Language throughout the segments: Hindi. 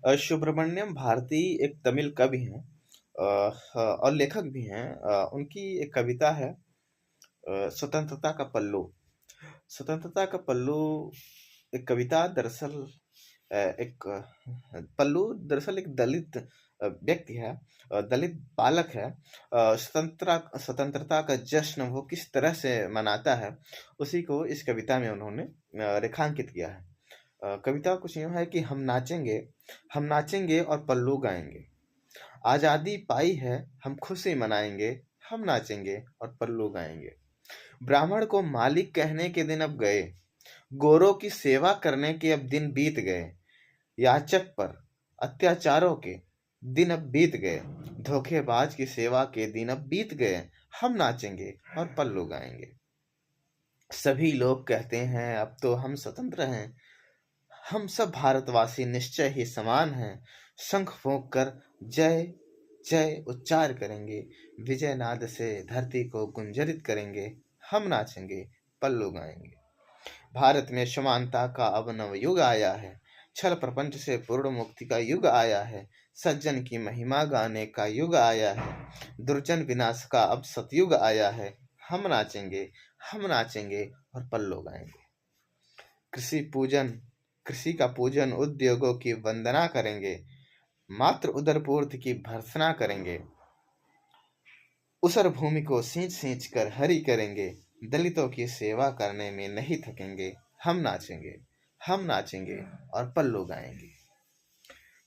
सुब्रमण्यम भारती एक तमिल कवि हैं और लेखक भी हैं। उनकी एक कविता है स्वतंत्रता का पल्लू। स्वतंत्रता का पल्लू एक कविता दरअसल एक पल्लू दरअसल एक दलित व्यक्ति है, दलित बालक है। स्वतंत्रता का जश्न वो किस तरह से मनाता है, उसी को इस कविता में उन्होंने रेखांकित किया है। कविता कुछ यूँ है कि हम नाचेंगे और पल्लू गाएंगे। आज़ादी पाई है, हम खुशी मनाएंगे। हम नाचेंगे और पल्लू गाएंगे। ब्राह्मण को मालिक कहने के दिन अब गए। गोरों की सेवा करने के अब दिन बीत गए। याचक पर अत्याचारों के दिन अब बीत गए। धोखेबाज की सेवा के दिन अब बीत गए। हम नाचेंगे और पल्लू गाएंगे। सभी लोग कहते हैं अब तो हम स्वतंत्र हैं। हम सब भारतवासी निश्चय ही समान हैं। शंख फूंक कर जय जय उच्चार करेंगे। विजय नाद से धरती को गुंजरित करेंगे। हम नाचेंगे, पल्लू गाएंगे। भारत में समानता का अब नव युग आया है। छल प्रपंच से पूर्ण मुक्ति का युग आया है। सज्जन की महिमा गाने का युग आया है। दुर्जन विनाश का अब सतयुग आया है। हम नाचेंगे और पल्लू गाएंगे। कृषि पूजन कृषि का पूजन, उद्योगों की वंदना करेंगे। मात्र उदरपूर्ति की भर्त्सना करेंगे। उसर भूमि को सींच सींच कर हरी करेंगे। दलितों की सेवा करने में नहीं थकेंगे। हम नाचेंगे और पल्लू गाएंगे।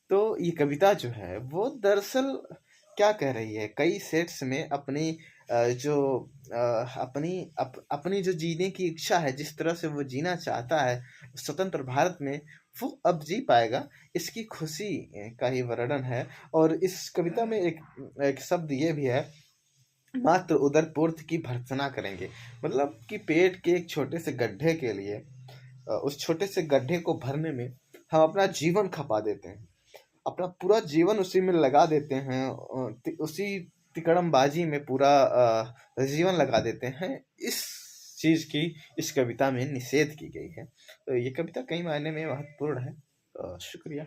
तो ये कविता जो है वो दरअसल क्या कह रही है, कई सेट्स में अपनी जो अपनी जो जीने की इच्छा है, जिस तरह से वो जीना चाहता है स्वतंत्र भारत में, वो अब जी पाएगा, इसकी खुशी का ही वर्णन है। और इस कविता में एक शब्द ये भी है, मात्र उदर पूर्ति की भर्त्सना करेंगे। मतलब कि पेट के एक छोटे से गड्ढे के लिए, उस छोटे से गड्ढे को भरने में हम अपना जीवन खपा देते हैं, अपना पूरा जीवन उसी में लगा देते हैं। उसी तिकड़मबाजी में पूरा जीवन लगा देते हैं। इस चीज की इस कविता में निषेध की गई है। तो ये कविता कई मायने में महत्वपूर्ण है। शुक्रिया।